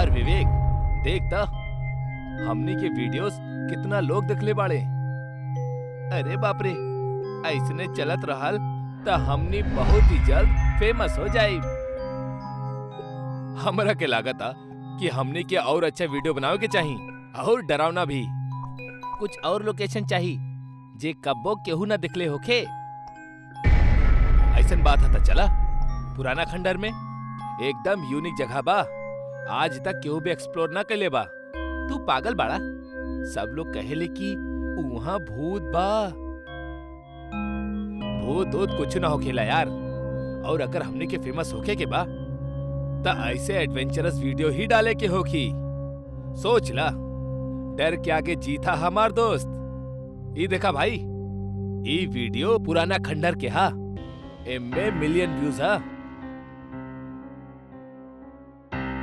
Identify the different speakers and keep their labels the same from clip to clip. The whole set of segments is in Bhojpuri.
Speaker 1: यार विवेक, देख ता हमनी के वीडियोस कितना लोग देखले बाड़े। अरे बाप रे, ऐसने चलत रहल त हमनी बहुत ही जल्द फेमस हो जाई। हमरा के लागता कि हमनी के और अच्छा वीडियो बनावे के चाही, और डरावना भी। कुछ और लोकेशन चाही जे कब्बो केहू ना दिखले होखे। ऐसन बात है त चला पुराना खंडर में, एकदम यूनिक जगह बा, आज तक केहू भी एक्सप्लोर ना कइले बा। तू पागल बाड़ा? सब लोग कहेले कि वहाँ भूत बा। भूत भूत कुछ ना होखेला यार। और अगर हमने के फेमस होखे के बा त ऐसे एडवेंचरस वीडियो ही डाले के होखी। सोच ला, डर के आगे जीता हमार दोस्त। ये देखा भाई, ये वीडियो पुराना खंडर के हा, एमे मिलियन व्यूज हा।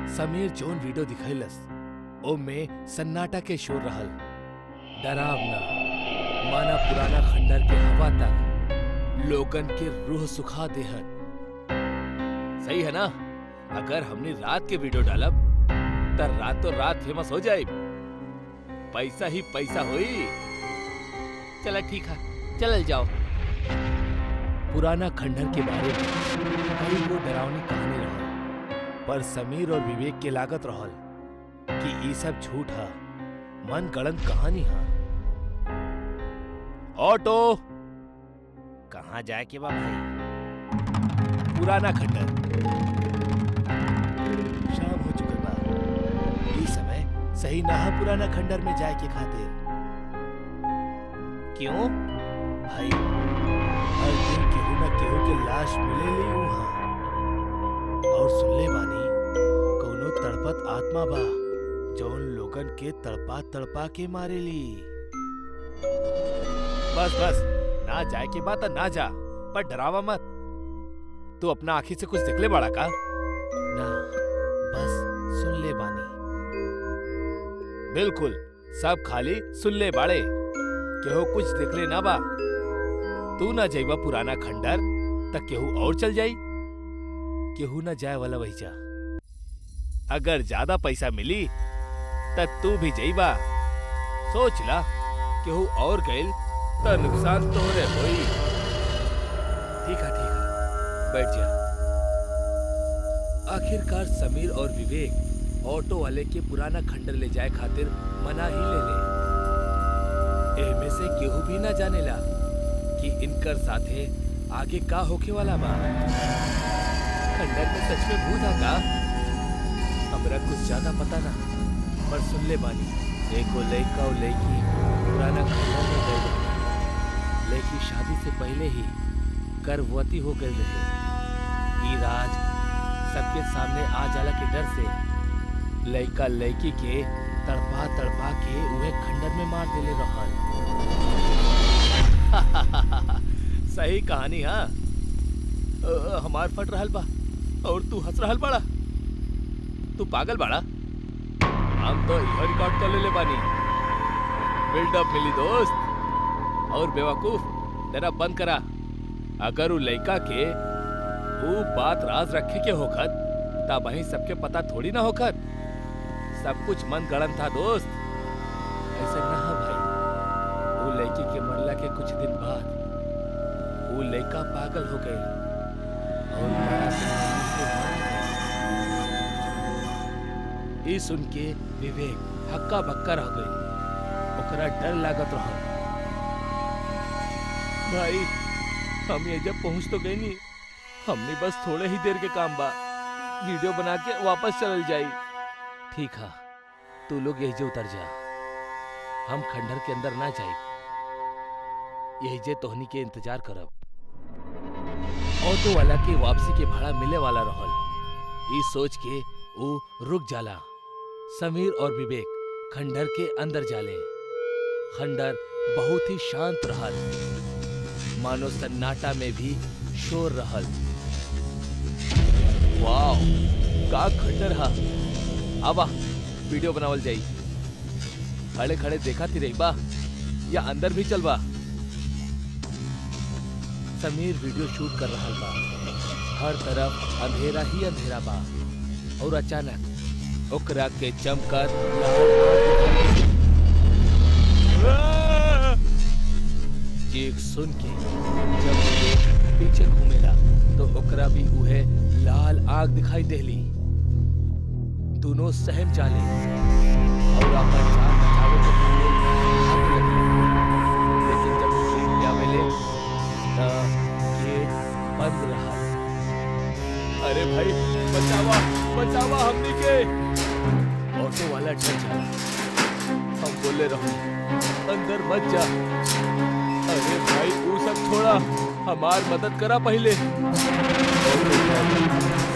Speaker 1: समीर जोन वीडियो दिखैलस ओमे सन्नाटा के शोर रहल, डरावना, माना पुराना खंडर के हवा तक लोगन के रूह सुखा देहत। सही है ना? अगर हमने रात के वीडियो डालब त रातों रात फेमस हो जाए, पैसा ही पैसा होई। चला ठीक है, चल जाओ। पुराना खंडर के बारे में कई गो डरावनी कहानी रहल, पर समीर और विवेक के लागत रहल कि ये सब झूठ है, मन गढ़ंत कहानी है। ऑटो, कहाँ जाए के बा भाई? पुराना खंडर। शाम हो चुके बा, ये समय सही ना है पुराना खंडर में जाए के खातिर। क्यों भाई? हर दिन केहू ना केहू के लाश मिलेली वहाँ, और सुनले बानी कोनो तड़पत आत्मा बा जौन लोगन के तड़पा तड़पा के मारेली। बस बस, ना जाए के बात ना जा, पर डरावा मत। तू अपना आँखी से कुछ दिखले बाड़ा का? ना, बस सुन ले बानी। बिल्कुल, सब खाली सुन ले बाड़े, केहू कुछ दिखले ना बा। तू ना जाइबा पुराना खंडर तक केहू और चल जाई, केहू ना जाए वाला वही जा। अगर ज्यादा पैसा मिली तब तू भी जाइबा। सोच ला, केहू और गइल तो नुकसान तोहरे होई। ठीक है, बैठ जा। आखिरकार समीर और विवेक ऑटो वाले के पुराना खंडर ले जाए खातिर मना ही ले ले। एमे से केहू भी ना जानेला कि इनकर साथे आगे का होके वाला बा। खंडर में सच में भूत है का? हमरा कुछ ज्यादा पता ना, पर सुन ले बानी एको लड़का और लड़की पुराना खंडर में गए रहे। लड़की शादी से पहले ही गर्भवती हो गई रहे। ई राज सबके सामने आ जाला के डर से लड़का लड़की के तड़पा तड़पा के उहे खंडर में मार देले रहल। सही कहानी हाँ। हमार फट रहल बा और तू हंस रहल बाड़ा। तू पागल बाड़ा? हम तो इहो रिकॉर्ड कर ले बानी। बिल्डअप मिली दोस्त। और बेवकूफ, तेरा बंद करा। अगर वो लड़का के वो बात राज रखे के होखत तब वहीं सबके पता थोड़ी ना होखत। सब कुछ मन गढ़ंत था दोस्त, ऐसे ना है भाई। वो लड़की के मरला के कुछ दिन बाद वो लड़का पागल हो गए और बड़ा बीमारी से मर गए। ई सुन के विवेक हक्का बक्का रह गई, ओकरा डर लागत रहा। भाई हम ये जब पहुंच तो गए नहीं, हमने बस थोड़े ही देर के काम बा, वीडियो बना के वापस चल जाई। ठीक है, तू लोग यही जे उतर जा, हम खंडर के अंदर ना जाए, यही जे तोहनी के इंतजार करब। ऑटो वाला के वापसी के भाड़ा मिले वाला रहल। ई सोच के वो रुक जाला। समीर और विवेक खंडर के अंदर जाले। खंडर बहुत ही शांत रहल, मानो सन्नाटा में भी शोर रहल। वाव, का खंडर हा। आवा वीडियो बनावल जाई। खड़े खड़े देखा थी रही बा या अंदर भी चल बा। समीर वीडियो शूट कर रहा बा। हर तरफ अंधेरा ही अंधेरा बा और अचानक ओकरा के चमकर लाल आग चीख सुन के जब विवेक पीछे घूमेला तो ओकरा भी उहे लाल आग दिखाई देली। दोनों सहम जाले और अपन जान बचावे के लिए भागे लगे। लेकिन जब ट्रेन के आवेले त गेट बंद रहा। अरे भाई बचावा बचावा हमनी के। ऑटो वाला डर जाला। हम बोले रहो अंदर मत जा। अरे भाई वो सब छोड़ा, हमार मदद करा पहले।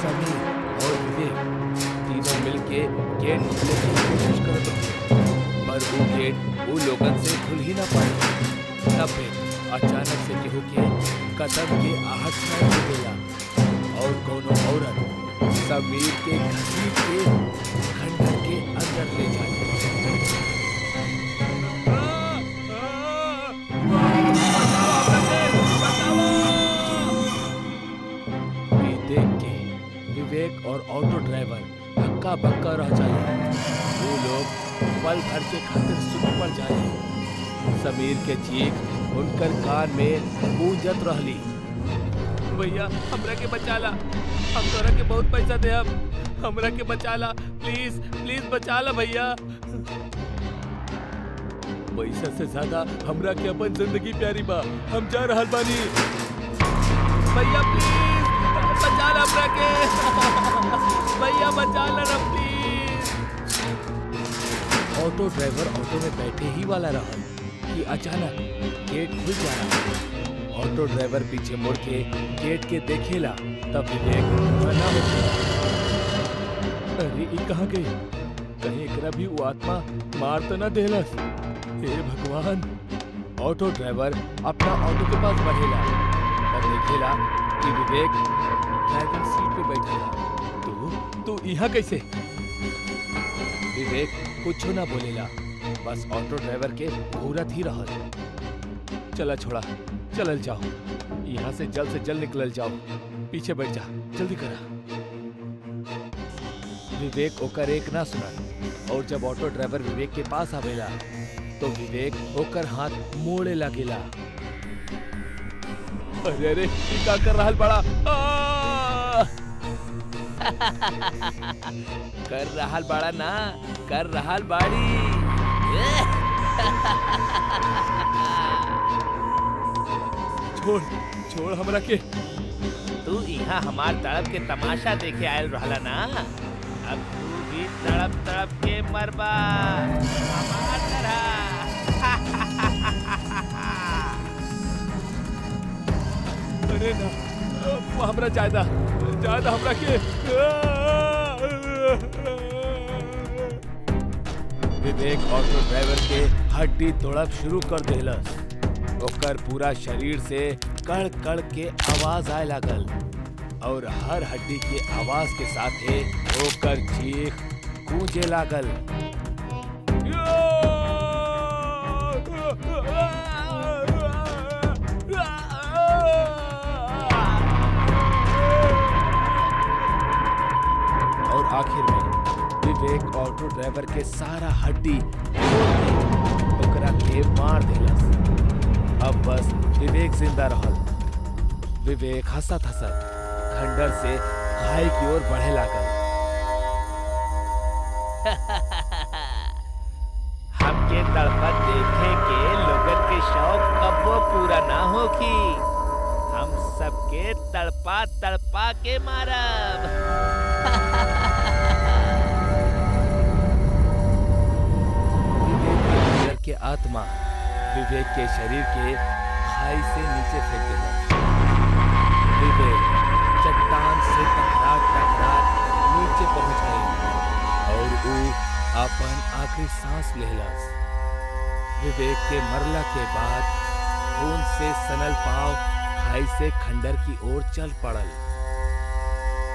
Speaker 1: समीर और विवेक तीनों मिलके गेट खोलने की कोशिश करते थे, पर वो गेट वो लोगन से खुल ही ना पाए। तब फिर अचानक से केहू के कदम के आहट सुनाई देला और कोनो औरत समीर के घसीट के खंडर के अंदर ले जाए। विवेक और ऑटो ड्राइवर हक्का बक्का रह जाए। वो लोग पल भर के खातिर सुन पड़ जाए। समीर के चीख उनकर कान में गूंजत रहली। भैया हमरा के बचाला, हम तोरा के बहुत पैसा दे, हमरा के बचाला, प्लीज प्लीज बचाला भैया। पैसा से ज्यादा हमरा के अपन जिंदगी प्यारी बा, हम जा रहल बानी। भैया प्लीज बचाला हमरा के, भैया बचाला ना प्लीज। ऑटो ड्राइवर ऑटो में बैठे ही वाला रहा कि अचानक गेट खुल जाना। ऑटो ड्राइवर पीछे मुड़ के गेट के देखेला तब विवेक मना हो गया। अरे ये कहाँ गई? कहीं एकरा भी वो आत्मा मार तो ना देलस? हे भगवान! ऑटो ड्राइवर अपना ऑटो के पास बढ़ेला और देखेला कि विवेक ड्राइविंग सीट पे बैठा था। तू यहाँ कैसे? विवेक कुछ ना बोलेला, बस ऑटो ड्राइवर के घूरत ही रहल। चला छोड़ा, चलल जाओ, यहाँ से जल्द निकलल जाओ। पीछे बैठ जा, जल्दी करा। विवेक ओकर एक ना सुना और जब ऑटो ड्राइवर विवेक के पास आवेला तो विवेक ओकर हाथ मोड़े लगेला। अरे अरे ये का कर रहल बड़ा? कर रहल बड़ा ना, कर रहल बाड़ी। छोड़ छोड़ हमरा के।
Speaker 2: तू यहाँ हमार तड़प के तमाशा देखे आयल रहला ना, अब तू भी तड़प तड़प के मरबा हमार तरह।
Speaker 1: अरे ना, हमरा ज्यादा हमरा के। विवेक ऑटो ड्राइवर के हड्डी तोड़ब शुरू कर देलस। ओकर पूरा शरीर से कड़ कड़ के आवाज आए लागल और हर हड्डी के आवाज के साथे ओकर चीख गूंजे लागल। और आखिर में विवेक ऑटो ड्राइवर के सारा हड्डी ओकरा के मार देलस। अब बस विवेक जिंदा रहल। विवेक हंसत हंसत खंडर से खाई की ओर बढ़े लागल।
Speaker 2: हमके तड़पत देखे के लोगन के शौक कब्बो पूरा ना होखी। हम सबके तड़पा तड़पा के मारब।
Speaker 1: विवेक के आत्मा विवेक के शरीर के खाई से नीचे फेंक देगा। विवेक चट्टान से टकरा नीचे पहुंच गई और वो अपन आखिरी सांस लेलस। विवेक के मरला के बाद खून से सनल पांव खाई से खंडर की ओर चल पड़ल।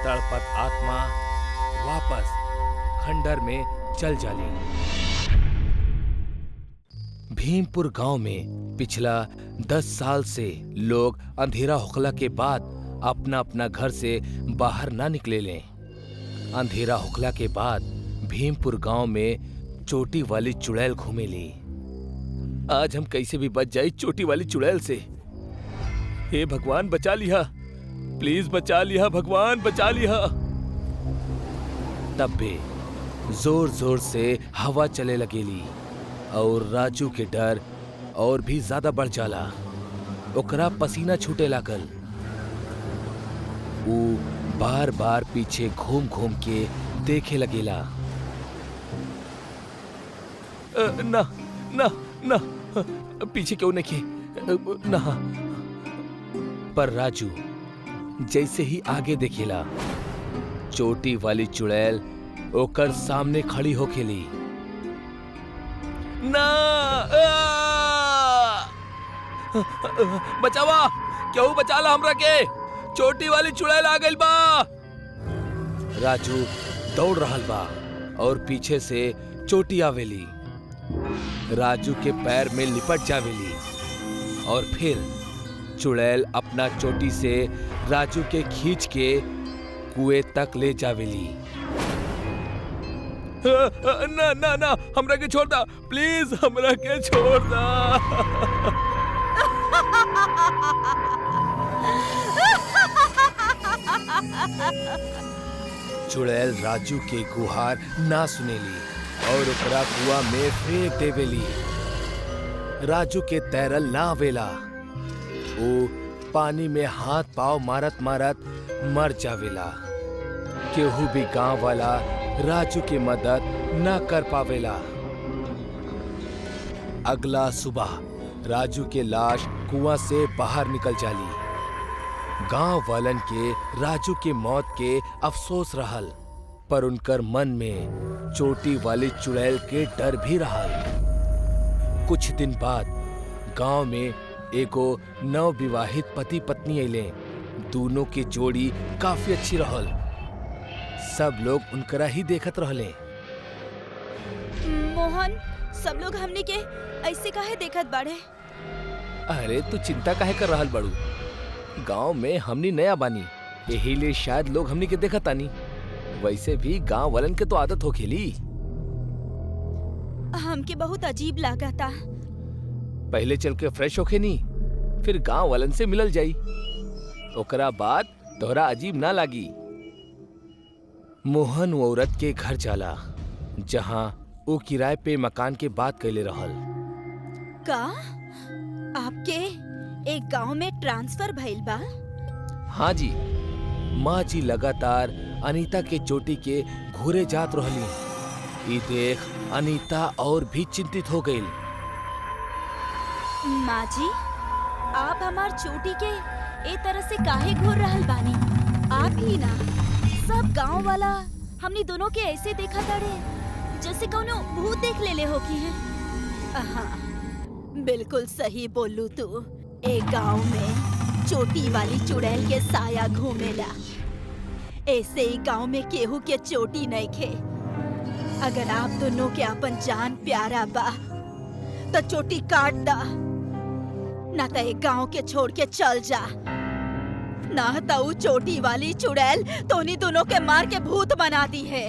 Speaker 1: तड़पत आत्मा वापस खंडर में चल जाली। भीमपुर गांव में पिछला 10 साल से लोग अंधेरा होखला के बाद अपना अपना घर से बाहर ना निकले लें। अंधेरा होखला के बाद भीमपुर गांव में चोटी वाली चुड़ैल घूमेली। आज हम कैसे भी बच जाए चोटी वाली चुड़ैल से। हे भगवान बचा लिया, प्लीज बचा लिया भगवान, बचा लिया। तब भी जोर जोर से हवा चले लगेली और राजू के डर और भी ज्यादा बढ़ जाला। ओकरा पसीना छूटे लागल। वो बार बार पीछे घूम घूम के देखे लगेला। ना ना ना, पीछे क्यों नहीं ना। पर राजू जैसे ही आगे देखेला, चोटी वाली चुड़ैल ओकर सामने खड़ी होखेली। ना बचावा, क्यों बचाला हमरा के? चोटी वाली चुड़ैल आ गइल बा। राजू दौड़ रहल बा और पीछे से चोटी आवेली। राजू के पैर में लिपट जावेली और फिर चुड़ैल अपना चोटी से राजू के खींच के कुएं तक ले जावेली। ना ना ना, हमरा के छोड़ दा, प्लीज हमरा के छोड़ दा। चुड़ैल राजू के गुहार ना सुनेली और ओकरा कुआं में फेंक देवेली। राजू के तैरल ना आवेला। वो पानी में हाथ पांव मारत मारत मर जावेला। केहू भी गांव वाला राजू की मदद ना कर पावेला। अगला सुबह राजू के लाश कुआं से बाहर निकल जाली। गांव वालन के राजू के मौत के अफसोस रहल, पर उनकर मन में चोटी वाली चुड़ैल के डर भी रहल। कुछ दिन बाद गांव में एगो नवविवाहित पति पत्नी अइले। दोनों की जोड़ी काफी अच्छी रहल। सब लोग उनकरा ही देखत रहले।
Speaker 3: मोहन, सब लोग हमनी के ऐसे काहे देखत बाड़े?
Speaker 1: अरे तू चिंता काहे कर रहल बाड़ू? गांव में हमनी नया बानी, यही लिए शायद लोग हमनी के देखत आनी। वैसे भी गांव वालन के तो आदत होखेली।
Speaker 3: हमके बहुत अजीब लागता।
Speaker 1: पहले चल के फ्रेश होके नी, फिर गांव वालन से मिलल जाई। ओकरा बाद तोहरा अजीब ना लागी। मोहन वो औरत के घर जाला जहां वो किराए पे मकान के बात कैले रहल।
Speaker 3: का आपके एक गांव में ट्रांसफर भइल बा?
Speaker 1: हाँ जी, माँ जी लगातार अनीता के चोटी के घूरे जात रहली। ई देख अनीता और भी चिंतित हो गई।
Speaker 3: माँ जी, आप हमार चोटी के ए तरह से काहे घूर रहल बानी? आप ही ना, सब गांव वाला हमनी दोनों के ऐसे देखा ताड़े जैसे कौनो भूत देख लेले हो की है। बिल्कुल सही बोलू तू। एक गांव में चोटी वाली चुड़ैल के साया घूमेला। ऐसे ही गांव में केहू के चोटी नहीं खे। अगर आप दोनों के अपन जान प्यारा बा तो चोटी काट दा, ना तो एक गांव के छोड़ के चल जा, ना तो वो चोटी वाली चुड़ैल तो उन्हीं दोनों के मार के भूत बना दी है।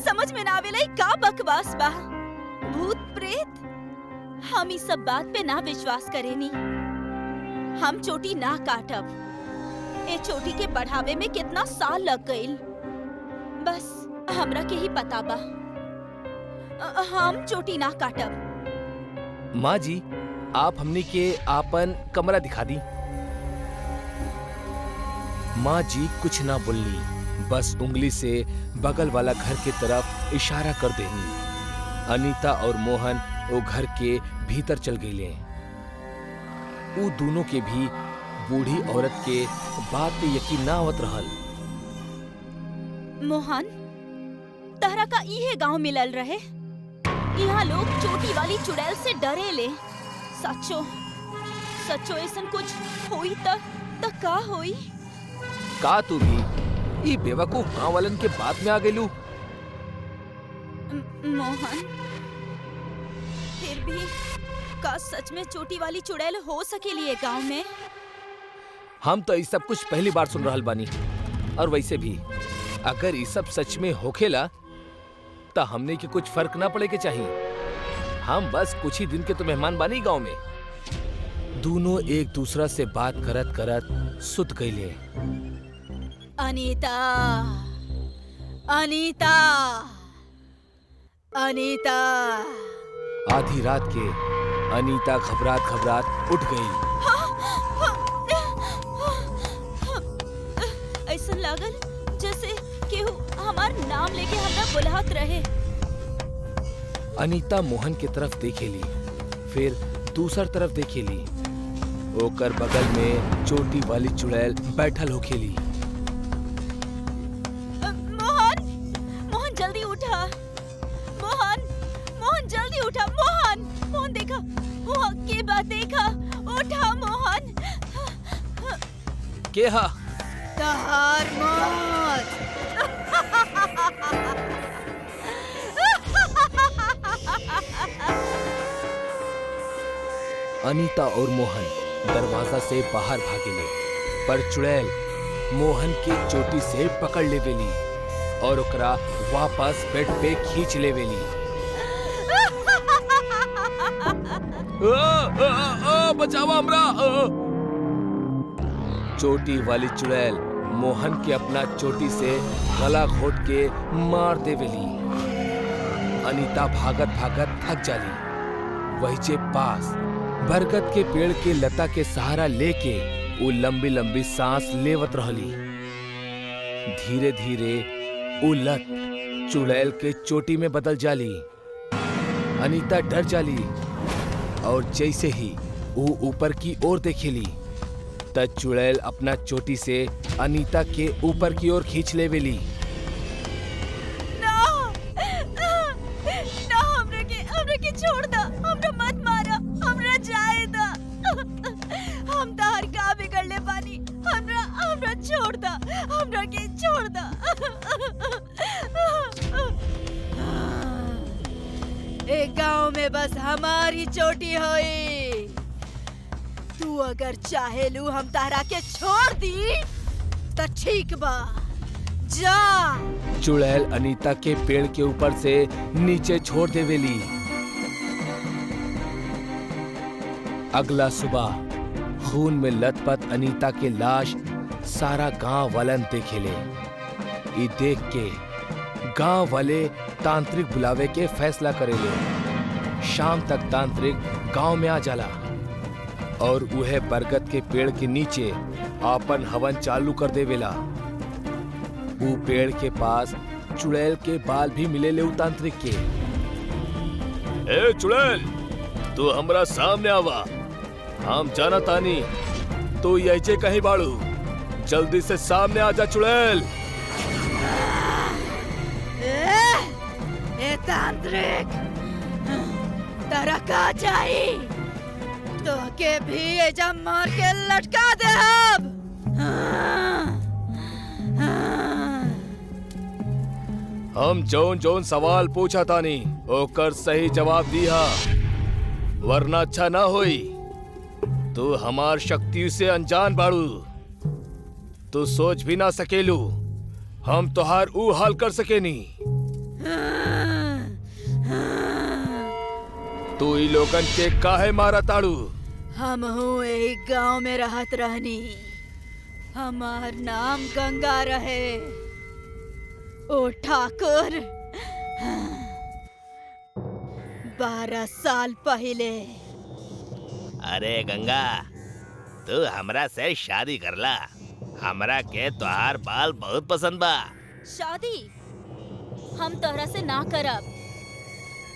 Speaker 3: समझ में ना आवेला का बकवास बा। भूत प्रेत, हम इस सब बात पे ना विश्वास करेनी। हम चोटी ना काटब। ए चोटी के बढ़ावे में कितना साल लग गईल, बस हमरा के ही पता बा। हम चोटी ना काटब।
Speaker 1: माँ जी, आप हमनी के आपन कमरा दिखा दी। माँ जी कुछ ना बोलनी, बस उंगली से बगल वाला घर की तरफ इशारा कर देनी। अनीता और मोहन वो घर के भीतर चल गए। वो दोनों के भी बूढ़ी औरत के बात पे यकीन ना आवत रहल।
Speaker 3: मोहन, तहरा का इहे गांव मिलल रहे? यहाँ लोग चोटी वाली चुड़ैल से डरे ले। सचो सचो ऐसन कुछ होई त का होई?
Speaker 1: का तू भी ई बेवकूफ गांव वालन के बात में आ गइलू?
Speaker 3: मोहन, फिर भी का सच में चोटी वाली चुड़ैल हो सकेली है गांव में?
Speaker 1: हम तो ये सब कुछ पहली बार सुन रहल बानी। और वैसे भी अगर ये सब सच में होखेला तो हमने के कुछ फर्क ना पड़े के चाहिए। हम बस कुछ ही दिन के तो मेहमान बानी गांव में। दोनों एक दूसरा से बात करत करत सुत गईले।
Speaker 3: अनीता, अनीता, अनीता।
Speaker 1: आधी रात के अनीता घबरात घबरात उठ गई।
Speaker 3: ऐसा लागल जैसे केहू हमार नाम लेके हमरा बुलात रहे।
Speaker 1: अनीता मोहन की तरफ देखेली, फिर दूसर तरफ देखेली। ओकर बगल में चोटी वाली चुड़ैल बैठल होखेली।
Speaker 3: मोहन, मोहन जल्दी उठा। मोहन, मोहन जल्दी उठा। मोहन, मोहन देखा, वहाँ के बात देखा। उठा मोहन।
Speaker 1: के हा?
Speaker 3: तहार मौत।
Speaker 1: अनीता और मोहन दरवाजा से बाहर भागेले, पर चुड़ैल मोहन के चोटी से पकड़ लेवेली और ओकरा वापस बेड पे खींच लेवेली। बचावा हमरा! चोटी वाली चुड़ैल मोहन के अपना चोटी से गला घोट के मार देवेली। अनीता भागत भागत थक जाली। वही जे पास बरगद के पेड़ के लता के सहारा लेके वो लंबी लंबी सांस लेवत रहली। धीरे धीरे वो लत चुड़ैल के चोटी में बदल जाली। अनीता डर जाली और जैसे ही वो ऊपर की ओर देखेली त चुड़ैल अपना चोटी से अनीता के ऊपर की ओर खींच लेवेली।
Speaker 3: हमरा के छोड़ दा, हमरा मत मारा, हमरा जाए दा। हम तहर का बिगड़ले बानी, हमरा छोड़ दा, हमरा के छोड़ दा। एक गांव में बस हमारी चोटी होई। तू अगर चाहेलू हम तहरा के छोड़ दी तो ठीक बा, जा।
Speaker 1: चुड़ैल अनीता के पेड़ के ऊपर से नीचे छोड़ देवेली। अगला सुबह खून में लथपथ अनीता के लाश सारा गांव वालन देखेले। ये देख के गांव वाले तांत्रिक बुलावे के फैसला करेले। शाम तक तांत्रिक गांव में आ जाला और उहे बरगद के पेड़ के नीचे आपन हवन चालू कर देवेला। वो पेड़ के पास चुड़ैल के बाल भी मिले ले तांत्रिक के। ए चुड़ैल, तू हमरा सामने आवा। हम जाना तानी तू यही कहीं बाड़ू। जल्दी से सामने आजा चुड़ैल।
Speaker 3: ए तांत्रिक, तेरा का चाहिए? तो के भी एजा मार के लटका दे अब।
Speaker 1: हम जौन जौन सवाल पूछा तानी ओकर सही जवाब दिया, वरना अच्छा ना होई। तू हमार शक्ति से अनजान बाड़ू। तू सोच भी ना सकेलू हम तोहार ऊ हाल कर सकेनी। तू ई लोगन के काहे मारा ताड़ू?
Speaker 3: हम हूँ एक गांव में रहत रहनी। हमार नाम गंगा रहे। ओ ठाकुर, 12 साल पहले।
Speaker 2: अरे गंगा, तू हमरा से शादी करला। हमरा के तोहार बाल बहुत पसंद बा।
Speaker 3: शादी हम तोहरा से ना करब।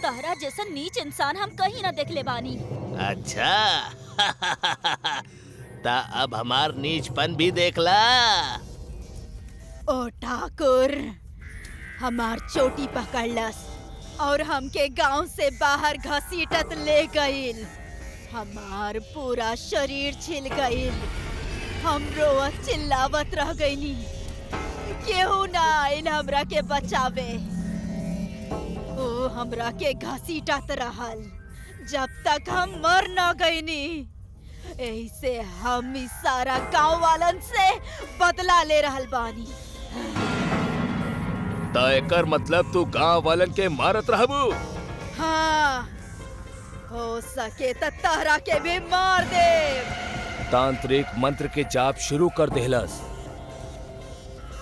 Speaker 3: तोहरा जैसा नीच इंसान हम कहीं ना देखले बानी।
Speaker 2: अच्छा ता अब हमार नीचपन भी देखला।
Speaker 3: ओ ठाकुर, हमार चोटी पकड़लस और हमके गांव से बाहर घसीटत ले गईल। हमार पूरा शरीर छिल गईल। हम रोवत चिल्लावत रह गईनी। केहू ना आइल हमरा के बचावे। ओ हमरा के घसीटत रहल जब तक हम मर न गईनी। ऐसे हम इस सारा गांव वालन से बदला ले रहल बानी।
Speaker 1: ता एकर मतलब तू गांव वालन के मारत रहबू।
Speaker 3: हाँ, हो सके त तहरा के भी मार दे।
Speaker 1: तांत्रिक मंत्र के जाप शुरू कर देहलस।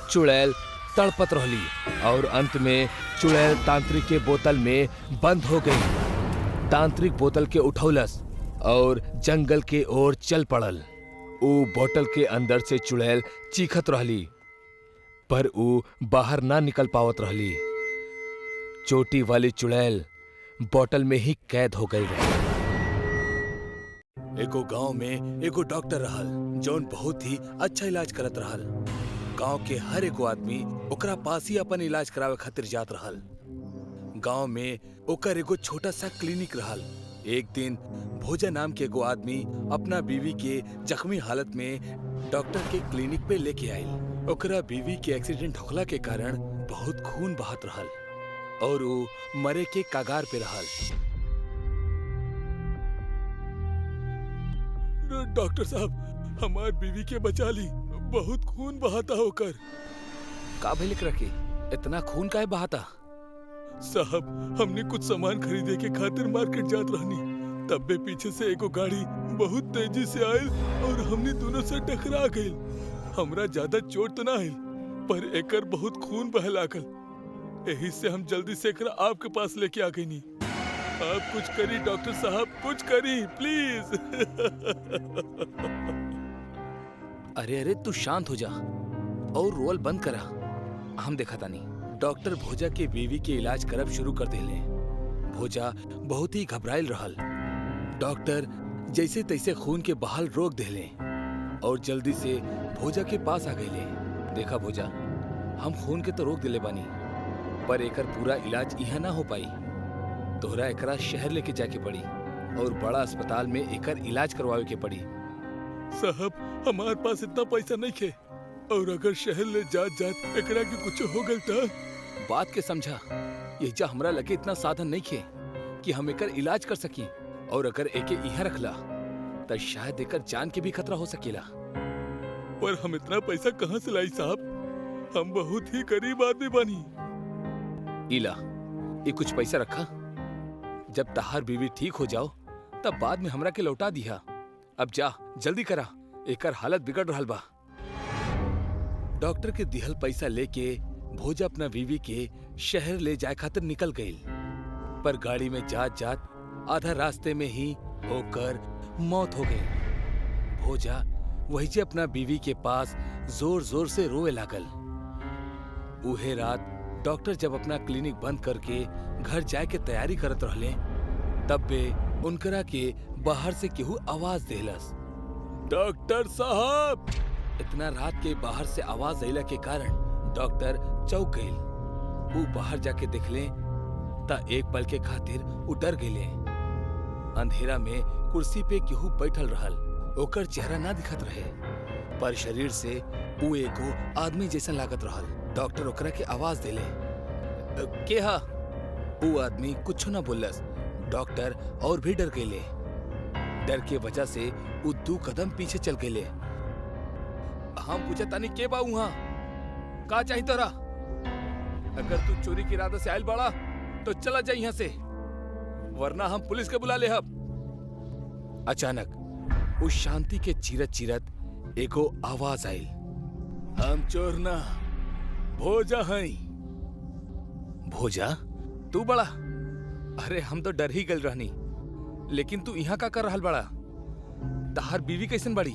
Speaker 1: चुड़ैल तड़पत रहली और अंत में चुड़ैल तांत्रिक के बोतल में बंद हो गई। तांत्रिक बोतल के उठौलस और जंगल के ओर चल पड़ल। ऊ बोतल के अंदर से चुड़ैल चीखत रहली, पर ऊ बाहर ना निकल पावत रहली। चोटी वाली चुड़ैल बोतल में ही कैद हो गई रही। एगो गांव में एगो डॉक्टर रहल जौन बहुत ही अच्छा इलाज करत रहल। गांव के हर एगो आदमी ओकरा पास ही अपन इलाज करावे खातिर जात रहल। गांव में ओकर एगो छोटा सा क्लिनिक रहल। एक दिन भोजा नाम के एगो आदमी अपना बीवी के जख्मी हालत में डॉक्टर के क्लिनिक पे लेके आइल। ओकरा बीवी के एक्सीडेंट होखला के कारण बहुत खून बहत रहल और वो मरे के कगार पे रहल। डॉक्टर साहब, हमार बीवी के बचा ली, बहुत खून बहाता होकर। का भइल एकरा के? इतना खून काहे बहाता? साहब, हमने कुछ सामान खरीदे के खातिर मार्केट जात रहनी, तब्बे पीछे से एगो गाड़ी बहुत तेजी से आयल और हमने दोनों से टकरा गइल। हमरा ज्यादा चोट तो ना आइल, पर एकर बहुत खून बहे लागल। यही से हम जल्दी से एकरा आपके पास लेके आ गई। आप कुछ करी डॉक्टर साहब, कुछ करी प्लीज। अरे अरे तू शांत हो जा और रोल बंद करा, हम देखा तानी। डॉक्टर भोजा के बीवी के इलाज करब शुरू कर देले। भोजा बहुत ही घबराइल रहल। डॉक्टर जैसे तैसे खून के बहाल रोक देले और जल्दी से भोजा के पास आ गईले। देखा भोजा, हम खून के तो रोक दिले बानी, पर एकर पूरा इलाज यहाँ ना हो पाई। तोहरा एकरा शहर लेके जाके पड़ी और बड़ा अस्पताल में एकर इलाज करवावे के पड़ी। साहब, हमारे पास इतना पैसा नहीं खे, और अगर शहर ले जात एकरा के कुछ हो गल त बात के समझा। ये जा हमरा लगे इतना साधन नहीं खे कि हम एकर इलाज कर सकी, और अगर एके यहाँ रखला तो शायद एकर जान के भी खतरा हो सकेला। पर हम इतना पैसा कहाँ से लाई साहब? हम बहुत ही गरीब आदमी बानी। इला, ये कुछ पैसा रखा। जब तहार बीवी ठीक हो जाओ तब बाद में हमरा के लौटा दिया। अब जा जल्दी करा, एकर हालत बिगड़ रहल बा। डॉक्टर के दिहल पैसा लेके भोजा अपना बीवी के शहर ले जाए खातिर निकल गई, पर गाड़ी में जात जात आधा रास्ते में ही होकर मौत हो गई। भोजा वही जे अपना बीवी के पास जोर जोर से रोए लागल। उहे रात डॉक्टर जब अपना क्लिनिक बंद करके घर जाए के तैयारी करत रहले, तब बे उनकरा के बाहर से केहू आवाज देहलस, डॉक्टर साहब। इतना रात के बाहर से आवाज आइला के कारण डॉक्टर चौंक गइल। वो बाहर जाके देखले ता एक पल के खातिर उ डर गइले। अंधेरा में कुर्सी पे केहू बैठल रहल। ओकर चेहरा ना दिखत रहे, पर शरीर से वो एगो आदमी जैसा लागत रहल। डॉक्टर ओकरा के आवाज देले, के हा? वो आदमी कुछ ना बोलस। डॉक्टर और भी डर गइले। डर के वजह से वो 2 कदम पीछे चल गइले। हम पूछा तानी के बा उहाँ? का चाहिए तोरा? अगर तू चोरी के इरादे से आयल बाड़ा तो चला जा यहाँ से, वरना हम पुलिस के बुला ले हब। अचानक उस शांति के चीरत चीरत एगो आवाज आयल, हम चोर ना, भोजा हई। भोजा, तू बड़ा? अरे हम तो डर ही गल रहनी, लेकिन तू यहाँ का कर रहल बड़ा? तहार बीवी कैसन बड़ी?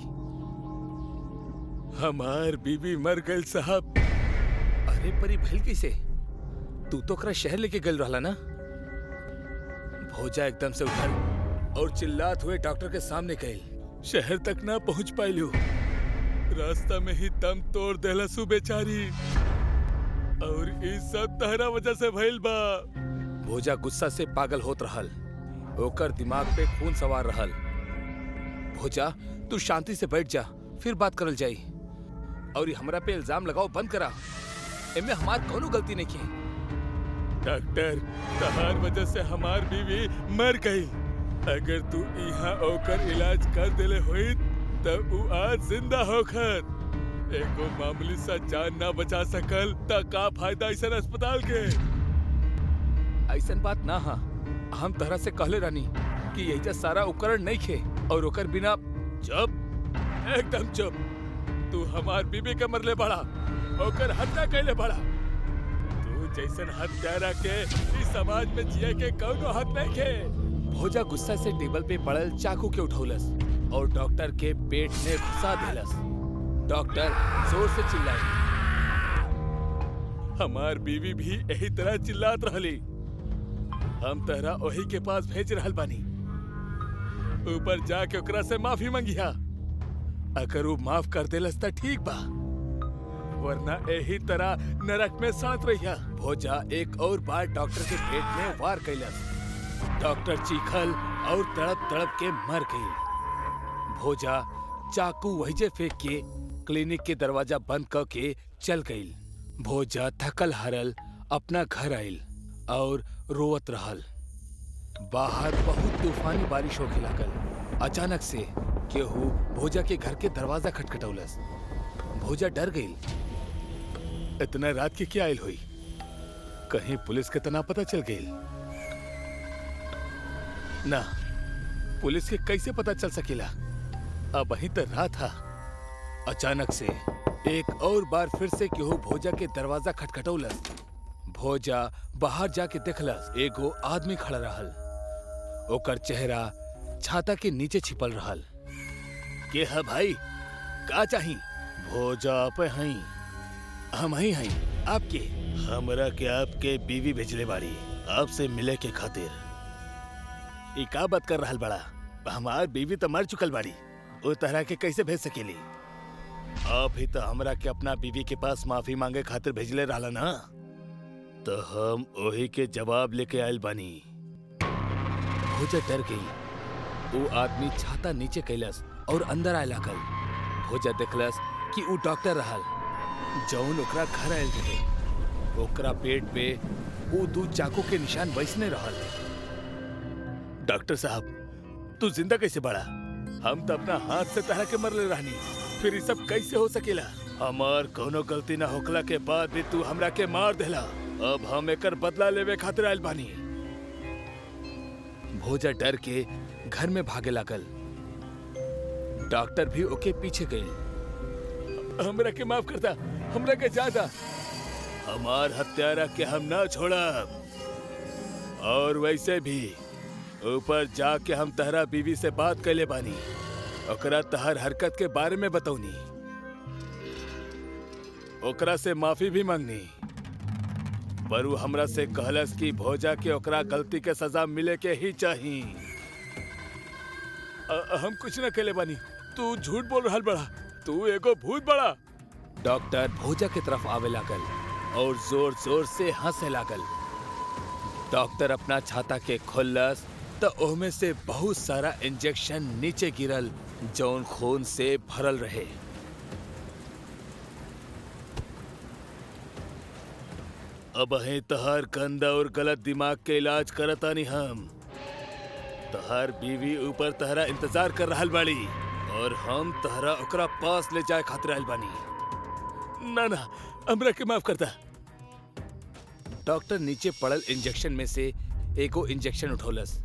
Speaker 1: हमार बीवी मर गई साहब। अरे परी भइल कैसे? तू तो ओकरा शहर लेके गल रहला ना? भोजा एकदम से उठल और चिल्लात हुए डॉक्टर के सामने गइल, शहर तक ना पहुंच पाइलू, रास्ता में ही दम तोड़ देहलसु बेचारी, और इस सब तहरा वजह से भइल बा। भोजा गुस्सा से पागल होत रहल। ओकर दिमाग पे खून सवार रहल। भोजा, तू शांति से बैठ जा, फिर बात करल जाई। और हमरा पे इल्जाम लगाओ बंद करा, इनमें हमार कोनो गलती नहीं की। डॉक्टर, तहार वजह से हमार बीवी मर गई। अगर तू यहाँ होकर इलाज कर देले होई तब वो आज जिंदा होकर। एगो मामूली सा जान ना बचा सकल त का फायदा ऐसा अस्पताल के। ऐसन बात ना हा, हम तरह से कहले रानी कि यही सारा उपकरण नहीं खे और ओकर बिना। चुप, एकदम चुप। तू हमार बीबी के मरले बड़ा, ओकर हत्या कैले बड़ा। तू जैसन हत्यारा के इस समाज में जिए के कौनो हक नहीं खे। भोजा गुस्सा से टेबल पे पड़ल चाकू के उठौलस और डॉक्टर के पेट में घुसा देलस। डॉक्टर जोर से चिल्लाई। हमार बीवी भी यही तरह चिल्लात रहली। हम तहरा ओही के पास भेज रहल बानी। ऊपर जाके ओकरा से माफी मंगिया। अगर वो माफ कर देलस त ठीक बा, वरना यही तरह नरक में सड़त रहिया। भोजा एक और बार डॉक्टर के पेट में वार कैलस। डॉक्टर चीखल और तड़प तड़प के मर गई। भोजा चाकू वहीजे फेंक के क्लिनिक के दरवाजा बंद करके चल गई। भोजा थकल हारल अपना घर आयल और रोवत रहल। बाहर बहुत तूफानी बारिश होके लागल। अचानक से केहू भोजा के घर के दरवाजा खटखटौलस। भोजा डर गई। इतना रात के क्या आयल हुई? कहीं पुलिस के तना पता चल गई? ना, पुलिस के कैसे पता चल सकेला? अब वहीं तो रात था। अचानक से एक और बार फिर से केहू भोजा के दरवाजा खटखटौलस। भोजा बाहर जाके देखलस एगो आदमी खड़ा रहल। ओकर चेहरा छाता के नीचे छिपल रहल। के है भाई, का चाही? भोजा आप हई? हम ही हई। आपके? हमरा के आपके बीवी भेजले बाड़ी आपसे मिले के खातिर। ई का बात कर रहल बड़ा? हमार बीवी तो मर चुकल बाड़ी, वो तरह के कैसे भेज सकेली? आप ही तो हमरा के अपना बीवी के पास माफी मांगे खातिर भेजले रहला ना, तो हम वही के जवाब लेके आयल बानी। भोजा डर गई। वो आदमी छाता नीचे कैलस और अंदर आए लागल। भोजा देखलस कि वो डॉक्टर रहल जौन ओकरा घर आयल रहे। ओकरा पेट पे वो 2 चाकू के निशान वैसने रहल। डॉक्टर साहब, तू जिंदा कैसे बड़ा? हम तो अपना हाथ से तरह के मरले रहनी, फिर ये सब कैसे हो सकेला? हमार कोनो गलती ना होखला के बाद भी तू हमरा के मार देला। अब हम एकर बदला लेवे खातिर आयल बानी। भोजा डर के घर में भागे लागल। डॉक्टर भी ओके पीछे गई। हमरा के माफ करता, हमरा के ज्यादा। हमार हत्यारा के हम ना छोड़ब। और वैसे भी ऊपर जाके हम तहरा बीवी से बात कैले बानी, ओकरा तहर हरकत के बारे में बतौनी, ओकरा से माफी भी मांगनी। पर वो हमरा से कहलस कि भोजा के ओकरा गलती के सजा मिले के ही चाहिए। हम कुछ न कैले बानी, तू झूठ बोल रहल बड़ा, तू एगो भूत बड़ा। डॉक्टर भोजा के तरफ आवे लागल और जोर जोर से हंसे लागल। डॉक्टर अपना छाता के खोलस तो ओहमे से बहुत सारा इंजेक्शन नीचे गिरल जौन खून से भरल रहे। अब है तहार गंदा और गलत दिमाग के इलाज करतानी हम। तहार बीवी ऊपर तहरा इंतजार कर रहल बाड़ी और हम तहरा ओकरा पास ले जाए खातिर आइल बानी। ना ना, हमरा के माफ करता। डॉक्टर नीचे पड़ल इंजेक्शन में से एगो इंजेक्शन उठौलस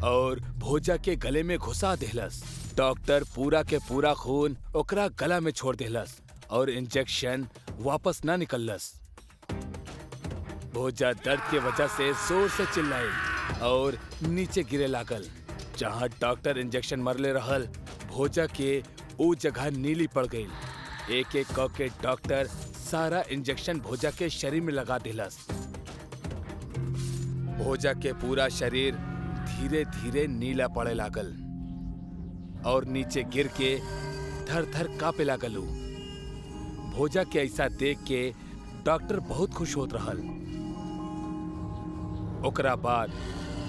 Speaker 1: और भोजा के गले में घुसा देहलस। डॉक्टर पूरा के पूरा खून ओकरा गला में छोड़ देहलस और इंजेक्शन वापस ना निकललस। भोजा दर्द के वजह से जोर से चिल्लाई और नीचे गिरे लागल। जहां डॉक्टर इंजेक्शन मरले रहल, भोजा के वो जगह नीली पड़ गई। एक एक के डॉक्टर सारा इंजेक्शन भोजा के शरीर में लगा देलस। भोजा के पूरा शरीर धीरे धीरे नीला पड़े लागल और नीचे गिर के थर थर कांपे लागल। भोजा के ऐसा देख के डॉक्टर बहुत खुश होत रहल। ओकरा बाद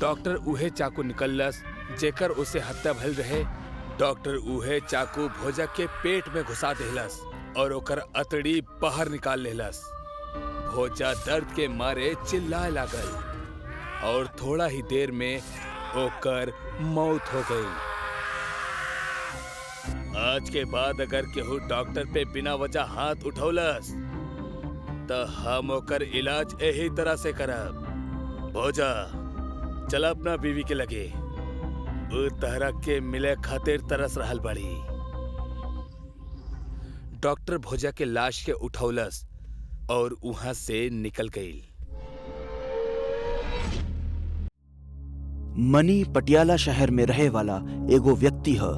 Speaker 1: डॉक्टर उहे चाकू निकललस जेकर उसे हत्या भइल रहे। डॉक्टर उहे चाकू भोजा के पेट में घुसा देहलस और ओकर अतड़ी बाहर निकाल लेलस। भोजा दर्द के मारे चिल्लाए लागल और थोड़ा ही देर में ओकर मौत हो गई। आज के बाद अगर केहू डॉक्टर पे बिना वजह हाथ उठौलस तो हम ओकर इलाज यही तरह से करब। भोजा चल अपना बीवी के लगे, उ तहरा के मिले खातिर तरस रहल बड़ी। डॉक्टर भोजा के लाश के उठौलस और वहां से निकल गई।
Speaker 4: मनी पटियाला शहर में रहे वाला एगो व्यक्ति है।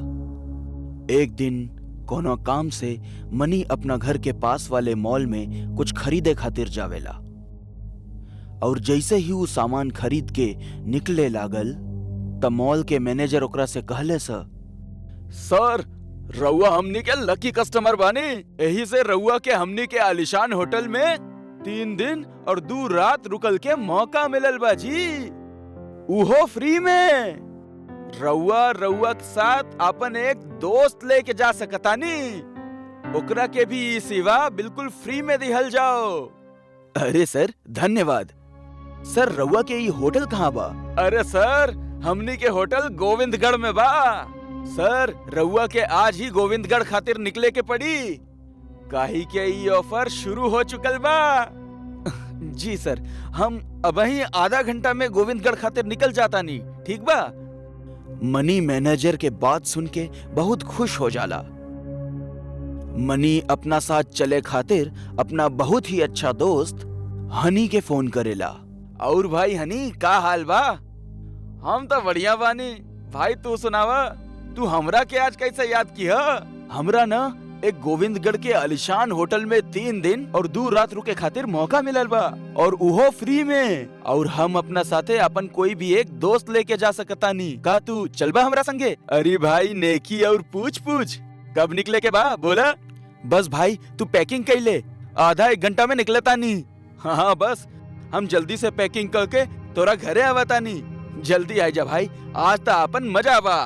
Speaker 4: एक दिन कोनो काम से मनी अपना घर के पास वाले मॉल में कुछ खरीदे खातिर जावेला और जैसे ही वो सामान खरीद के निकले लागल त मॉल के मैनेजर ओकरा से कहले सर रउआ हमनी के लकी कस्टमर बानी, यही से रउआ के हमनी के आलिशान होटल में 3 दिन और 2 रात रुकल के मौका मिलल बा जी, उहो फ्री में। रउआ के साथ अपन एक दोस्त लेके जा सकतानी, ओकरा के भी ई सेवा बिल्कुल फ्री में दिहल जाओ। अरे सर धन्यवाद। सर रउआ के ई होटल कहाँ बा? अरे सर हमनी के होटल गोविंदगढ़ में बा। सर रउआ के आज ही गोविंदगढ़ खातिर निकले के पड़ी, काहे के ई ऑफर शुरू हो चुकल बा। जी सर, हम अबही आधा घंटा में गोविंदगढ़ खातिर निकल जाता नी, ठीक बा? मनी मैनेजर के बात सुन के बहुत खुश हो जाला। मनी अपना साथ चले खातिर अपना बहुत ही अच्छा दोस्त हनी के फोन करेला। और भाई हनी का हाल बा? हम तो बढ़िया बानी भाई, तू सुनावा, तू हमरा के आज कैसे याद किया? हमरा ना एक गोविंदगढ़ के आलिशान होटल में 3 दिन और 2 रात रुके खातिर मौका मिलल बा, और उहो फ्री में। और हम अपना साथे अपन कोई भी एक दोस्त लेके जा सकतानी, का तू चलबा हमरा संगे? अरे भाई नेकी और पूछ कब निकले के बा बोला? बस भाई तू पैकिंग कर ले, आधा 1 घंटा में निकलतानी। हाँ बस हम जल्दी से पैकिंग करके तोरा घरे आवतानी, जल्दी आ जा भाई, आज तो अपन मजा बा।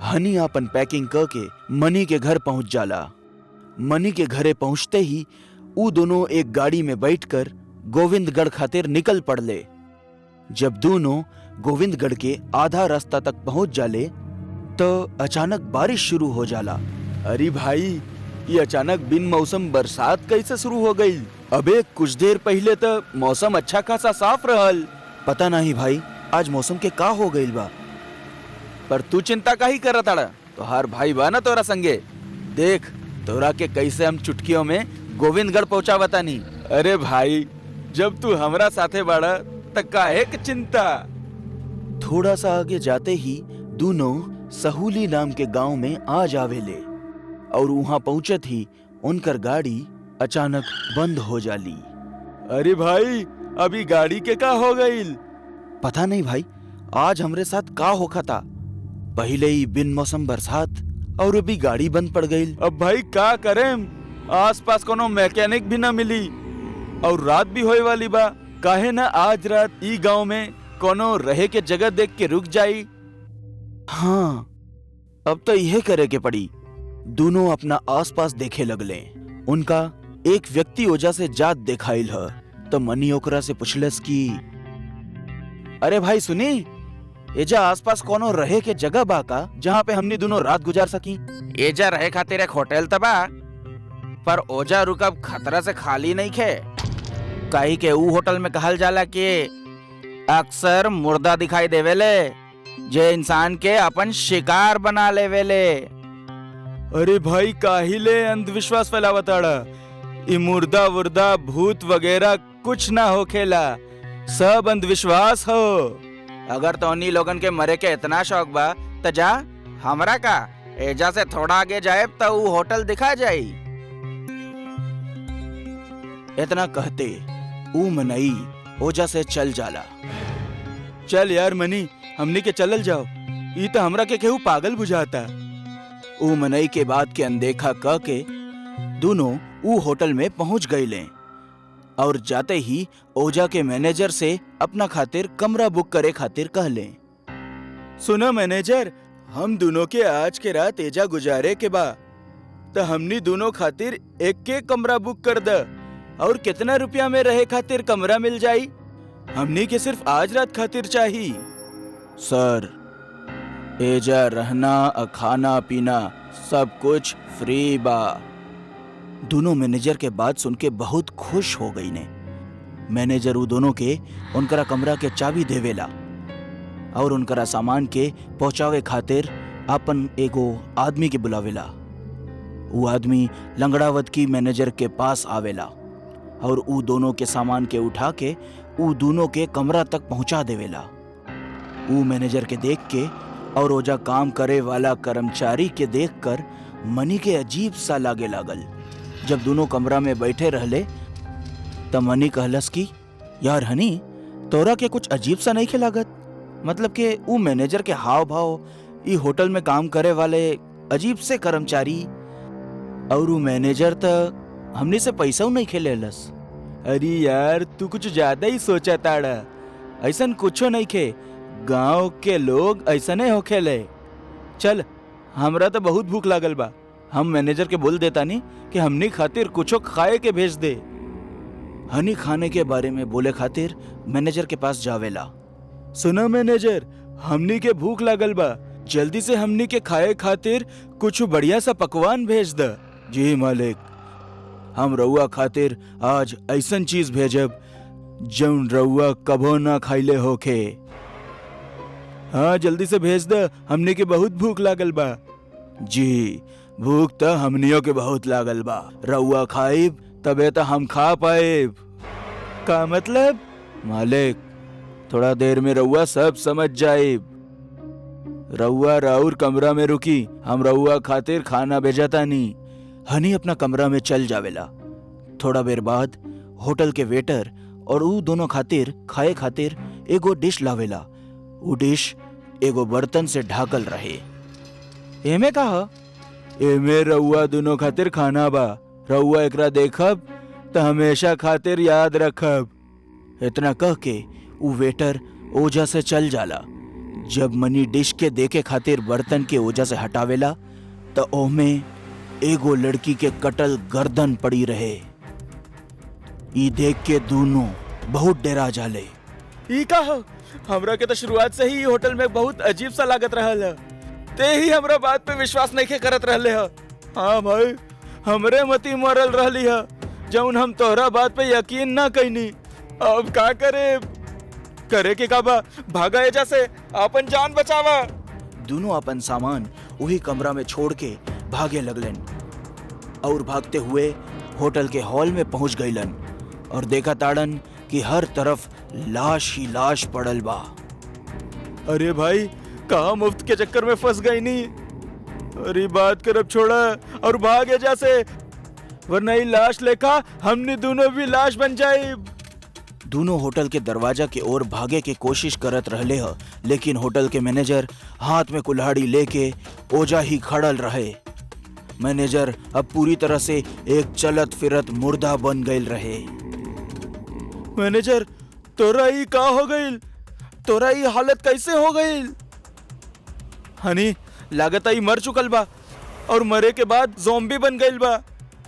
Speaker 4: हनी अपन पैकिंग करके मनी के घर पहुंच जाला। मनी के घरे पहुंचते ही वो दोनों एक गाड़ी में बैठकर गोविंदगढ़ खातिर निकल पड़ले। जब दोनों गोविंदगढ़ के आधा रास्ता तक पहुंच जाले तो अचानक बारिश शुरू हो जाला। अरे भाई ये अचानक बिन मौसम बरसात कैसे शुरू हो गई? अबे कुछ देर पहले तो मौसम अच्छा खासा साफ रहल। पता नहीं भाई आज मौसम के का हो गईल बा, पर तू चिंता काहे करत ताड़ा? तोहार भाई बा ना तोरा संगे, देख तोरा के कैसे हम चुटकियों में गोविंदगढ़ पहुंचा बतानी। अरे भाई जब तू हमरा साथे बाड़ा त काहे के चिंता। थोड़ा सा आगे जाते ही दोनों सहूली नाम के गांव में आ जावेले और वहां पहुंचत ही उनकर गाड़ी अचानक बंद हो जाली। अरे भाई अभी गाड़ी के का हो गईल? पता नहीं भाई, आज हमरे साथ का होखा था। पहले ही बिन मौसम बरसात और अभी गाड़ी बंद पड़ गई। अब भाई का करें, आसपास कोनो मैकेनिक भी ना मिली और रात भी होए वाली बा। काहे ना आज रात ई गांव में कोनो रहे के जगह देख के रुक जाई। हाँ अब तो यह करे के पड़ी। दोनों अपना आसपास देखे लगले। उनका एक व्यक्ति ओजा से जात देखाइल है, तो मनी ओकरा से पूछलस कि अरे भाई सुनी, एजा आसपास कोनो रहे के जगह बा का जहाँ पे हमनी दोनों रात गुजार सकी? एजा रहे खातिर एक होटल त बा, पर ओजा रुकब खतरा से खाली नहीं खे। काहे के ऊ होटल में कहल जाला कि अक्सर मुर्दा दिखाई देवेले जे इंसान के अपन शिकार बना लेवेले। अरे भाई काहिले अंधविश्वास फैलावताड़ा? ई मुर्दा वुर्दा भूत वगैरह कुछ ना होखेला, सब अंधविश्वास हो। अगर तो उन्हीं लोगन के मरे के इतना शौक बा त जा, हमरा का एजा से थोड़ा आगे जाए तो वो होटल दिखा जाई। इतना कहते ऊ मनई ओजा से चल जाला। चल यार मनी, हमनी के चलल जाओ, ई तो हमरा के केहू पागल बुझाता। ऊ मनई के बात के अनदेखा क के दोनों ऊ होटल में पहुंच गईले और जाते ही ओजा के मैनेजर से अपना खातिर कमरा बुक करे खातिर कहले। सुनो मैनेजर, हम दोनों के आज के रात एजा गुजारे के बा, तो हमनी दोनों खातिर एक के कमरा बुक कर द। और कितना रुपया में रहे खातिर कमरा मिल जाई? हमनी के सिर्फ आज रात खातिर चाहिए। सर एजा रहना खाना पीना सब कुछ फ्री बा। दोनों मैनेजर के बात सुन के बहुत खुश हो गई ने। मैनेजर उ दोनों के उनकरा कमरा के चाबी देवेला और उनकरा सामान के पहुंचावे खातिर अपन एगो आदमी के बुलावेला। वो आदमी लंगड़ावत की मैनेजर के पास आवेला और उ दोनों के सामान के उठा के उ दोनों के कमरा तक पहुंचा देवेला। उ मैनेजर के देख के और ओजा काम करे वाला कर्मचारी के देखकर मनी के अजीब सा लागे लागल। जब दोनों कमरा में बैठे रहले तब मनी कहलस कि यार हनी, तोरा के कुछ अजीब सा नहीं लागत? मतलब के उ मैनेजर के हाव भाव, ई होटल में काम करे वाले अजीब से कर्मचारी और उ मैनेजर त हमने से पैसा नहीं खेलेलस। अरे यार, तू कुछ ज्यादा ही सोचा ताड़ा। ऐसन कुछो नहीं खे, गांव के लोग ऐसा नहीं हो खेले। चल, हमरा तो बहुत भूख लागल बा, हम मैनेजर के बोल देता नहीं कि हमनी खातिर कुछो खाए के भेज दे। हनी खाने के बारे में बोले खातिर मैनेजर के पास जावेला। सुना मैनेजर, हमनी के भूख लागल बा, जल्दी से हमनी के खाए खातिर कुछ बढ़िया सा पकवान भेज द। जी मालिक, हम रउआ खातिर आज ऐसन चीज भेजब जौन रउआ कभो ना खाइले होखे। हाँ, जल्दी से भेज द, हमनी के बहुत भूख लागल बा। जी, भूख तो हमनियों के बहुत लागल बा। रउआ खाइब तबे तो हम खा पाएब। का मतलब? मालिक, थोड़ा देर में रउआ सब समझ जाइब। रउआ राउर कमरा में रुकी, हम रउआ खातिर खाना भेजतानी। हनी अपना कमरा में चल जावेला। थोड़ा देर बाद होटल के वेटर और उ दोनों खातिर खाए खातिर एगो डिश लावेला। उ डिश एगो बर्तन से ढाकल रहे। एमे कहा, एमे रउआ दोनों खातिर खाना बा। रउआ एकरा देखब तो हमेशा खातिर याद रखब। इतना कह के उ वेटर ओजा से चल जाला। जब मनी डिश के देखे खातिर बर्तन के ओजा से हटावेला तो ओमे एगो लड़की के कटल गर्दन पड़ी रहे। ई देख के दोनों बहुत डरा जाले। ई का हो? हमरा के तो शुरुआत से ही होटल में बहुत अजीब सा लागत रहल है। ते ही हमरा बात पे विश्वास नहीं करत रहले है। हाँ भाई, हमरे मती मरल रहली है जौन हम तोहरा बात पे यकीन ना कईनी। अब का करे के का बा? भागा एजा से, अपन जान बचावा। दोनों अपन सामान वही कमरा में छोड़ के भागे लगलन और भागते हुए होटल के हॉल में पहुंच गईलन और देखा ताड़न कि हर तरफ लाश ही लाश पड़ल बा। अरे भाई, कहाँ मुफ्त के चक्कर में फंस गई नी? अरे बात करब छोड़ा और भागे जैसे, वरना ही लाश लेखा हमने दोनों भी लाश बन जाए। दोनों होटल के दरवाजा की ओर भागे के कोशिश करत रहले ह, लेकिन होटल के मैनेजर हाथ में कुल्हाड़ी लेके ओजा ही खड़ल रहे। मैनेजर अब पूरी तरह से एक चलत फिरत मुर्दा बन गईल रहे। मैनेजर, तोरा ही का हो गईल? तोरा ही हालत कैसे हो गईल? हनी, लागत आई मर चुकल बा और मरे के बाद ज़ॉम्बी बन गईल बा।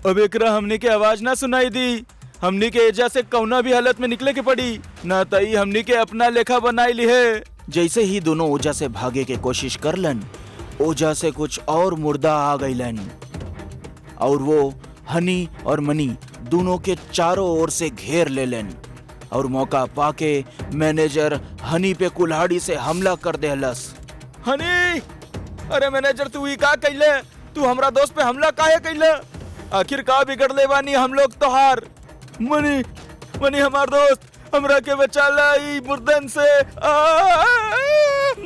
Speaker 4: अब एकरा हमनी के आवाज ना सुनाई दी। हमनी के एजा से कौना भी हालत में निकले के पड़ी, ना तई हमनी के अपना लेखा बनाई ली है। जैसे ही दोनों ओजा से भागे के कोशिश करलन, ओजा से कुछ और मुर्दा आ गईलन और वो हनी और मनी दोनों के चारों ओर से घेर लेलन और मौका पाके मैनेजर हनी पे कुल्हाड़ी से हमला कर देहलस। हनी, अरे मैनेजर, तू ही का कइले? तू हमरा दोस्त पे हमला काहे कइले? आखिर का बिगड़ ले बानी हम लोग तोहार? मनी हमार दोस्त, हमरा के बचा ला ई मुर्दन से।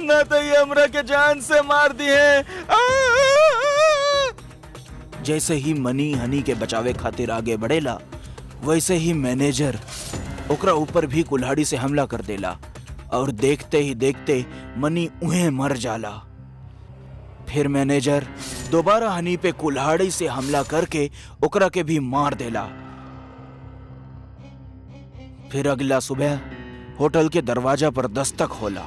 Speaker 4: ना तो ये हमरा के जान से मार दी है। जैसे ही मनी हनी के बचावे खातिर आगे बढ़ेला, वैसे ही मैनेजर ओकरा ऊपर भी कुल्हाड़ी से हमला कर देला और देखते ही देखते मनी उहे मर जाला। फिर मैनेजर दोबारा हनी पे कुल्हाड़ी से हमला करके ओकरा के भी मार देला। फिर अगला सुबह होटल के दरवाजा पर दस्तक होला।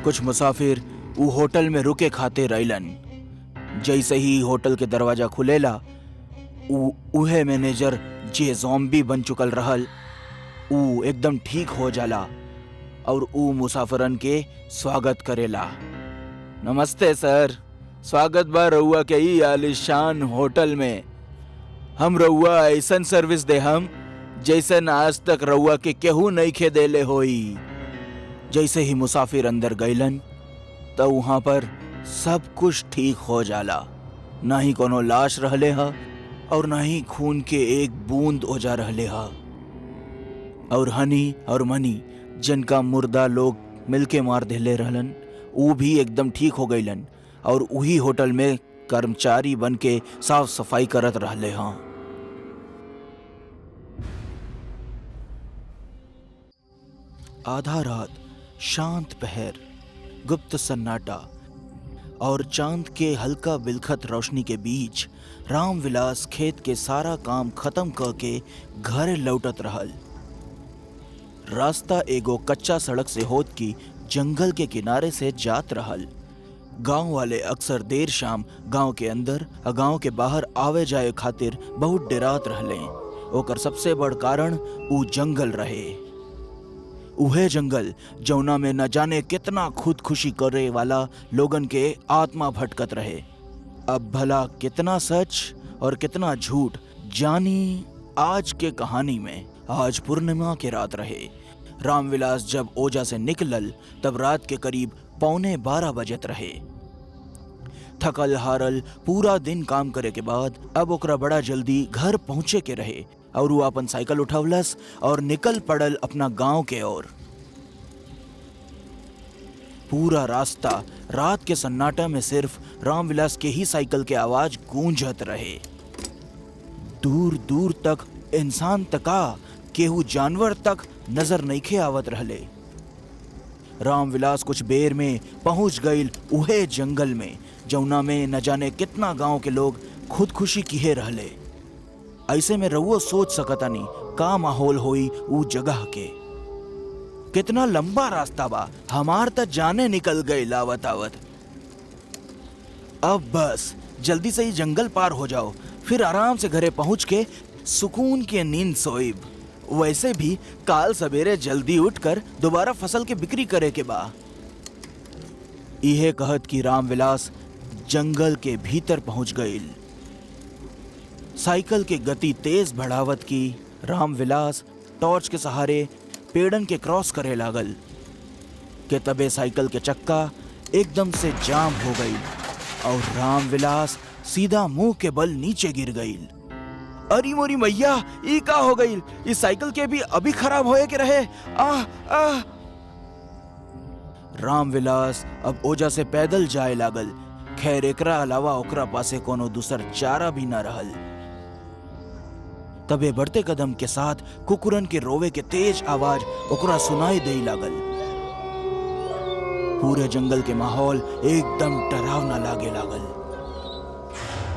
Speaker 4: कुछ मुसाफिर उ होटल में रुके खातिर अइलन। जैसे ही होटल के दरवाजा खुलेला, उहे मैनेजर जे ज़ॉम्बी बन चुकल रहल, उ एकदम ठीक हो जाला और उ मुसाफिरन के स्वागत करेला। नमस्ते सर, स्वागत बा रउआ के ई आलीशान होटल में। हम रउआ ऐसन सर्विस दे हम जैसन आज तक रउआ के केहू नहीं खे देले होई। जैसे ही मुसाफिर अंदर गईलन तो वहां पर सब कुछ ठीक हो जाला। ना ही कोनो लाश रहले हा और ना ही खून के एक बूंद ओजा रहले हा। और हनी और मनी जिनका मुर्दा लोग मिलके मार देले रहलन वो भी एकदम ठीक हो गईलन और वही होटल में कर्मचारी बन के साफ सफाई करत रहले हाँ। आधा रात, शांत पहर, गुप्त सन्नाटा और चांद के हल्का बिलखत रोशनी के बीच रामविलास खेत के सारा काम खत्म करके घर लौटत रहल। रास्ता एगो कच्चा सड़क से होत की जंगल के किनारे से जात रहल। गांव वाले अक्सर देर शाम गांव के अंदर और गांव के बाहर आवे जाए खातिर बहुत डरात रहले। ओकर सबसे बड़ कारण ऊ जंगल रहे। उहे जंगल जौना में न जाने कितना खुदकुशी करे वाला लोगन के आत्मा भटकत रहे। अब भला कितना सच और कितना झूठ जानी आज के कहानी में। आज पूर्णिमा के रात रहे। रामविलास जब ओजा से निकलल तब रात के करीब 11:15 बजत रहे। थकल हारल पूरा दिन काम करे के बाद अब ओकरा बड़ा जल्दी घर पहुंचे के रहे और वो अपन साइकिल उठवलस और निकल पड़ल अपना गांव के ओर। पूरा रास्ता रात के सन्नाटा में सिर्फ रामविलास के ही साइकिल के आवाज गूंजत रहे। दूर दूर तक इंसान तका केहू जानवर तक नजर नइखे आवत रहले। रामविलास कुछ बेर में पहुंच गईल उहे जंगल में जौना में न जाने कितना गांव के लोग खुदकुशी किए रहले। ऐसे में रउओ सोच सकतानी का माहौल होई ऊ जगह के। कितना लंबा रास्ता बा, हमार त जाने निकल गए लावत आवत। अब बस जल्दी से ही जंगल पार हो जाओ, फिर आराम से घरे पहुंच के सुकून की नींद सोइब। वैसे भी काल सवेरे जल्दी उठकर दोबारा फसल के बिक्री करे के बा। इहे कहत कि रामविलास जंगल के भीतर पहुंच गईल। साइकिल के गति तेज बढ़ावत की रामविलास टॉर्च के सहारे पेड़न के क्रॉस करे लागल के तबे साइकिल के चक्का एकदम से जाम हो गई और रामविलास सीधा मुंह के बल नीचे गिर गईल। अरे मोरी मैया, ई का हो गईल? इस साइकिल के भी अभी खराब होए के रहे। रामविलास अब ओजा से पैदल जाए लागल। खैर एकरा अलावा ओकरा पासे कोनो दूसर चारा भी न रहल। तबे बढ़ते कदम के साथ कुकुरन के रोवे के तेज आवाज ओकरा सुनाई दे लागल। पूरे जंगल के माहौल एकदम डरावना लागे लागल।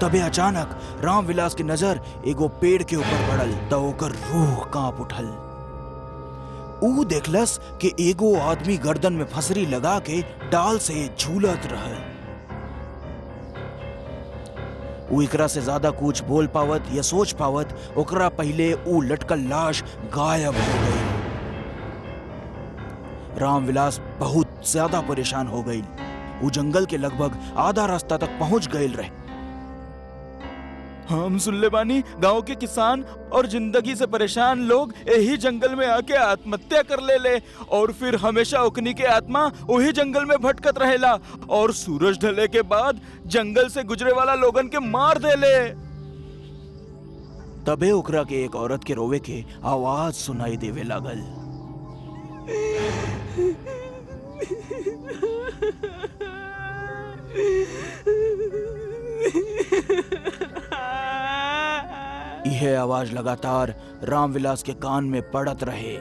Speaker 4: तबे अचानक रामविलास की नजर एगो पेड़ के ऊपर पड़ल त ओकर रूह कांप उठल। ऊ देखलस कि एगो आदमी गर्दन में फसरी लगा के डाल से झूलत रहल। ऊ एकरा से ज्यादा कुछ बोल पावत या सोच पावत ओकरा पहले ऊ लटकल लाश गायब हो गई। रामविलास बहुत ज्यादा परेशान हो गई। ऊ जंगल के लगभग आधा रास्ता तक पहुंच गईल रहे। हम सुनले बानी गांव के किसान और जिंदगी से परेशान लोग यही जंगल में आके आत्महत्या कर ले और फिर हमेशा ओकनी के आत्मा वही जंगल में भटकत रहेला और सूरज ढले के बाद जंगल से गुजरे वाला लोगन के मार देले। तबे ओकरा के एक औरत के रोवे के आवाज सुनाई देवे लागल। यह आवाज लगातार रामविलास के कान में पड़त रहे।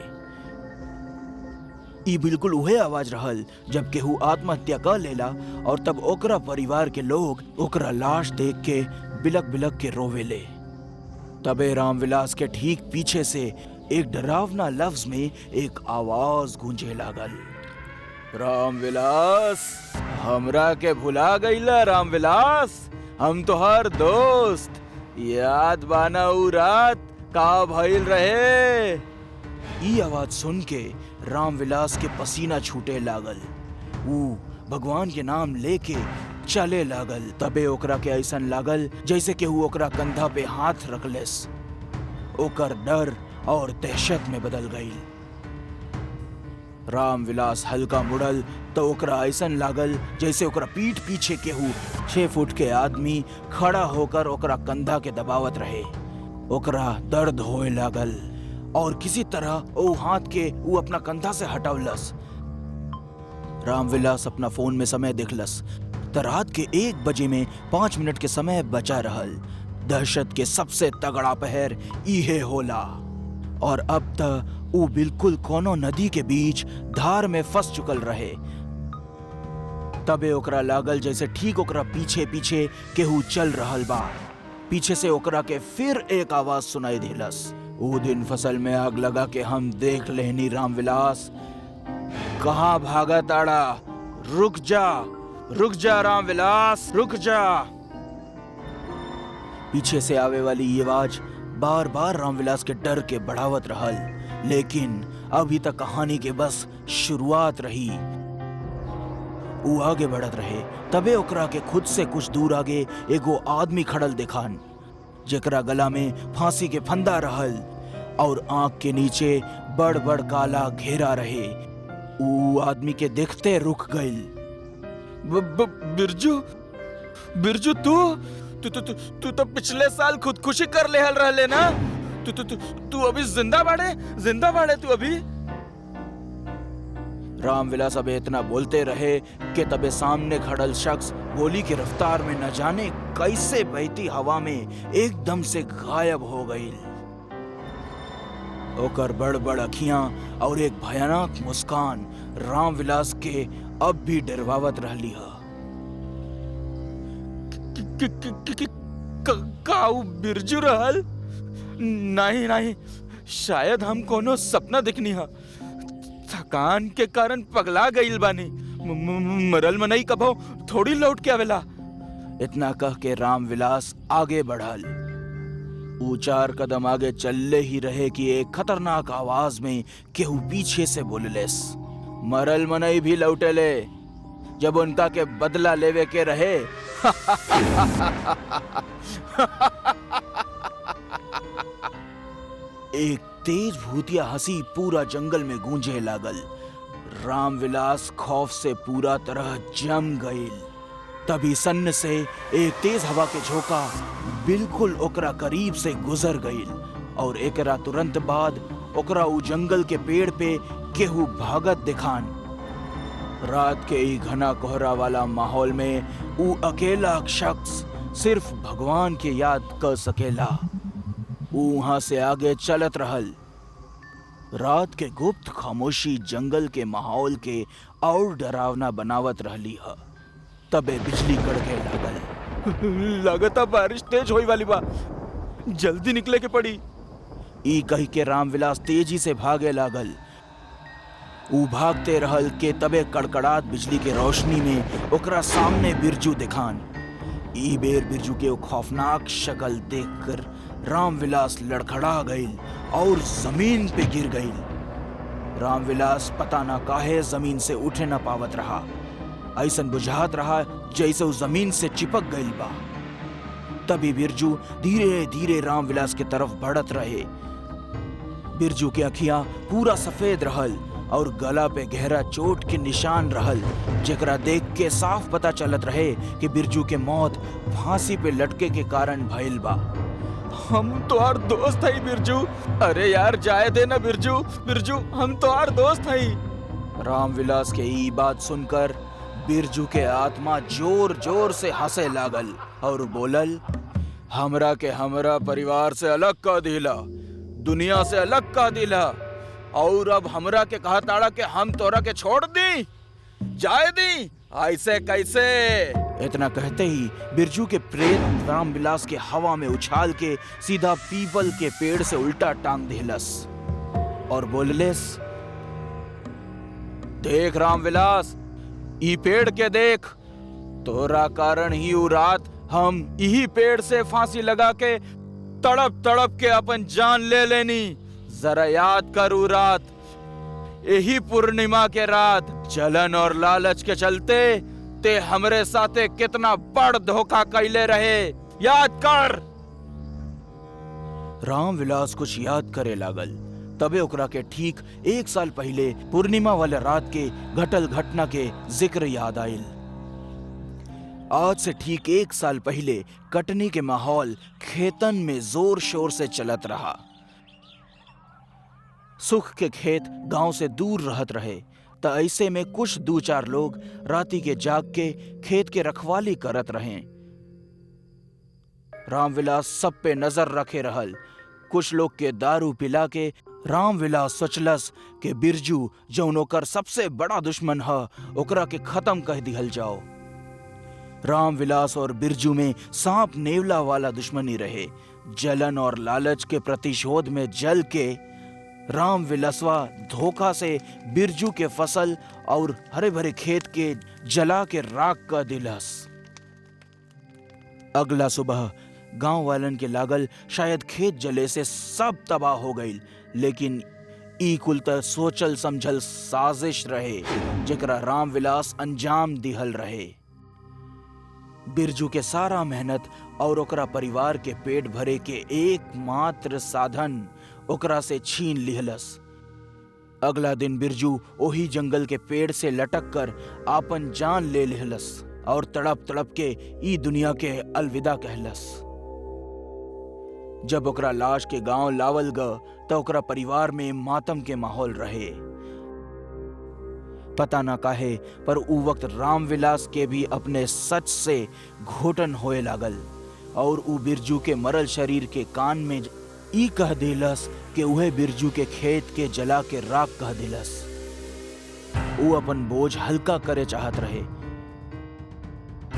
Speaker 4: ई बिल्कुल उहे आवाज रहल जब केहू आत्महत्या कर लेला और तब ओकरा परिवार के लोग ओकरा लाश देख के बिलक बिलक के रोवेले। तबे रामविलास के ठीक पीछे से एक डरावना लफ्ज में एक आवाज गूंजे लागल। रामविलास, हमरा के भुला गईला रामविलास, हम तोहार दोस्त। याद बाना ऊ रात का भइल रहे? ई आवाज सुन के रामविलास के पसीना छूटे लागल। ऊ भगवान के नाम लेके चले लागल। तबे ओकरा के ऐसन लागल जैसे केहू ओकरा कंधा पे हाथ रखलेस। ओकर डर और दहशत में बदल गई। रामविलास हल्का मुड़ल तो ओकरा ऐसन लागल जैसे ओकरा पीठ पीछे केहू 6 फुट के आदमी खड़ा होकर ओकरा कंधा के दबावत रहे। ओकरा दर्द होए लागल और किसी तरह ओ हाथ के वो अपना कंधा से हटावलस। रामविलास अपना फोन में समय देखलस त रात के 1 बजे में 5 मिनट के समय बचा रहल। दहशत के सबसे तगड़ा पहर इहे होला और अब तक वो बिल्कुल कोनो नदी के बीच धार में फंस चुकल रहे। तबे ओकरा लागल जैसे ठीक ओकरा पीछे पीछे केहू चल रहल बा। पीछे से ओकरा के फिर एक आवाज सुनाई देलस। वो दिन फसल में आग लगा के हम देख लेनी रामविलास। कहाँ भागा ताड़ा? रुक जा रामविलास, रुक जा। पीछे से आवे वाली ये आवाज बार बार रामविलास के डर के बढ़ावत रहल। लेकिन अभी तक कहानी के बस शुरुआत रही। वो आगे बढ़त रहे। तबे ओकरा के खुद से कुछ दूर आगे एगो आदमी खड़ल देखान, जेकरा गला में फांसी के फंदा रहल और आंख के नीचे बड़ बड़ काला घेरा रहे। वो आदमी के देखते रुक गइल। बिरजू तू तो पिछले साल खुदकुशी कर लेहल रहले ना? तू अभी जिंदा बाड़े तू अभी? रामविलास अब इतना बोलते रहे कि तबे सामने खड़ल शख्स गोली की रफ्तार में न जाने कैसे बहती हवा में एकदम से गायब हो गई। ओकर बड़ बड़ अखियां और एक भयानक मुस्कान रामविलास के अब भी डरवावत रहली है। काऊ बिरजू रहल? नहीं, शायद हम कोनो सपना देखनी है। थकान के कारण पगला गईल बानी। मरल में नहीं कभो थोड़ी लौट के आवेला। इतना कह के रामविलास आगे बढ़ल। 4 कदम आगे चलले ही रहे कि एक खतरनाक आवाज में केहू पीछे से बोललेस। मरल मनई भी लौटेले जब उनका के बदला लेवे के रहे। एक तेज भूतिया हंसी पूरा जंगल में गूंजे लागल। रामविलास खौफ से पूरा तरह जम गईल। तभी सन्न से एक तेज हवा के झोंका बिल्कुल ओकरा करीब से गुजर गईल और एकरा तुरंत बाद ओकरा उ जंगल के पेड़ पे केहू भागत दिखान। रात के ई घना कोहरा वाला माहौल में उ अकेला शख्स सिर्फ भगवान के याद कर सकेला। वहां से आगे चलत रहल। रात के गुप्त खामोशी जंगल के माहौल के और डरावना बनावत रहली है। तबे बिजली कड़के लागल। लगता बारिश तेज होई वाली बा, जल्दी निकले के पड़ी। ई कही के रामविलास तेजी से भागे लागल। ऊ भागते रहल के तबे कड़कड़ात बिजली के रोशनी में ओकरा सामने बिरजू दिखान। ई बेर बिरजू के खौफनाक शक्ल देखकर रामविलास लड़खड़ा गईल और जमीन पे गिर गईल। रामविलास पता ना काहे जमीन से उठे न पावत रहा। ऐसन बुझात रहा जैसे उस जमीन से चिपक गईल बा। तभी बिरजू धीरे धीरे रामविलास के तरफ बढ़त रहे। बिरजू के अखियां पूरा सफेद रहल और गला पे गहरा चोट के निशान रहल, जेकरा देख के साफ पता चलत रहे कि बिरजू के मौत फांसी पे लटके के कारण भइल बा। हम तोहार दोस्त हई बिरजू। अरे यार जाए दे ना बिरजू, हम तोहार दोस्त हई। रामविलास के ई बात सुनकर बिरजू के आत्मा जोर जोर से हंसे लागल और बोलल, हमरा के हमरा परिवार से अलग कर दिला, दुनिया से अलग कर दिला और अब हमरा के कहताड़ा कि हम तोरा के छोड़ दी, जाए दी, ऐसे कैसे? इतना कहते ही बिरजू के प्रेत रामविलास के हवा में उछाल के सीधा पीपल के पेड़ से उल्टा टांग देलस और बोललेस, देख रामविलास, ई पेड़ के देख, तोरा कारण ही उ रात हम यही पेड़ से फांसी लगा के तड़प तड़प के अपन जान ले लेनी। जरा याद कर उ रात, यही पूर्णिमा के रात जलन और लालच के चलते ते हमरे साथे कितना बड़ धोखा कैले रहे, याद कर। रामविलास कुछ याद करे लागल। तबे ओकरा के ठीक 1 साल पहले पूर्णिमा वाले रात के घटल घटना के जिक्र याद आयल। आज से ठीक 1 साल पहले कटनी के माहौल खेतन में जोर शोर से चलत रहा। सुख के खेत गांव से दूर रहत रहे, त ऐसे में कुछ 2-4 लोग राती के जाग के खेत के रखवाली करत रहे। रामविलास सब पे नजर रखे रहल। कुछ लोग के दारू पिला के रामविलास सोचलस के बिरजू जौन ओकर सबसे बड़ा दुश्मन ह, ओकरा के खत्म कह दिहल जाओ। रामविलास और बिरजू में सांप नेवला वाला दुश्मनी रहे। जलन और लालच के प्रतिशोध में जल के रामविलासवा धोखा से बिरजू के फसल और हरे भरे खेत के जला के राख कर दिलस। अगला सुबह गांव वालन के लागल शायद खेत जले से सब तबाह हो गई, लेकिन ई कुल त सोचल समझल साजिश रहे जेकरा रामविलास अंजाम दिहल रहे। बिरजू के सारा मेहनत और ओकरा परिवार के पेट भरे के एकमात्र साधन ओकरा से छीन लिहलस। अगला दिन बिरजू ओही जंगल के पेड़ से लटक कर आपन जान ले लिहलस और तड़प तड़प के ई दुनिया के अलविदा कहलस। जब ओकरा लाश के गांव लावल ग तो ओकरा परिवार में मातम के माहौल रहे। पता ना काहे पर उ वक्त रामविलास के भी अपने सच से घोटन होए लागल और उ बिरजू के मरल शरीर के कान में ई कह दिलस कि उहे बिरजू के खेत के जला के राख कह दिलस। उ अपन बोझ हल्का करे चाहत रहे।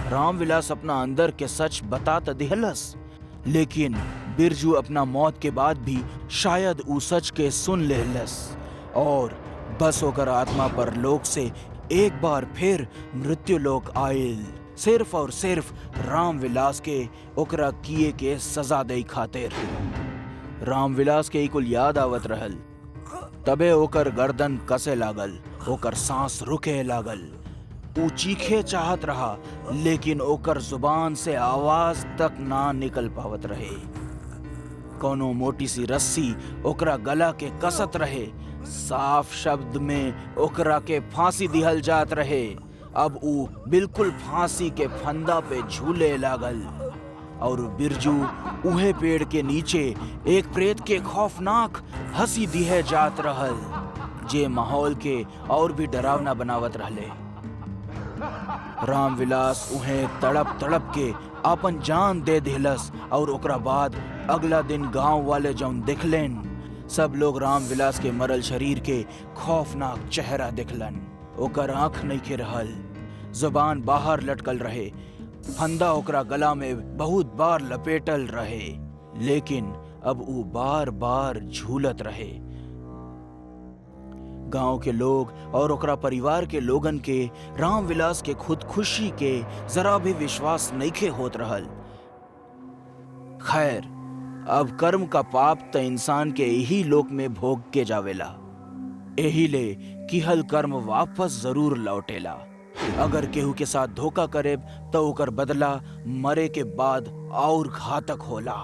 Speaker 4: रामविलास अपना अंदर के सच बता त दिहलस, लेकिन बिरजू अपना मौत के बाद भी शायद उ सच के सुन लेहलस और बस ओकर आत्मा पर लोक से एक बार फिर मृत्यु लोक आयल, सिर्फ और सिर्फ रामविलास के ओकरा किए के सजा दे खातिर। रामविलास के कुल याद आवत रहल। तबे ओकर गर्दन कसे लागल, ओकर सांस रुके लागल। ऊ चीखे चाहत रहा, लेकिन ओकर जुबान से आवाज तक ना निकल पावत रहे। कोनो मोटी सी रस्सी ओकरा गला के कसत रहे। साफ शब्द में ओकरा के फांसी दिहल जात रहे। अब ऊ बिल्कुल फांसी के फंदा पे झूले लागल और बिरजू उहे पेड़ के नीचे एक प्रेत के खौफनाक हंसी दिहे जात रहल, जे माहौल के और भी डरावना बनावत रहले। रामविलास उहे तड़प तड़प के अपन जान दे दिलस और ओकरा बाद अगला दिन गांव वाले जौन दिखलेन, सब लोग रामविलास के मरल शरीर के खौफनाक चेहरा दिखलन। ओकर आंख नहीं के रहल, जुबान बाहर लटकल रहे, फंदा ओकरा गला में बहुत बार लपेटल रहे, लेकिन अब ऊ बार बार झूलत रहे। गांव के लोग और ओकरा परिवार के लोगन के रामविलास के खुदकुशी के जरा भी विश्वास नइखे होत रहल। खैर, अब कर्म का पाप त इंसान के यही लोक में भोग के जावेला। एही ले किहल कर्म वापस जरूर लौटेला। अगर केहू के साथ धोखा करे तो ओकर बदला मरे के बाद और घातक होला।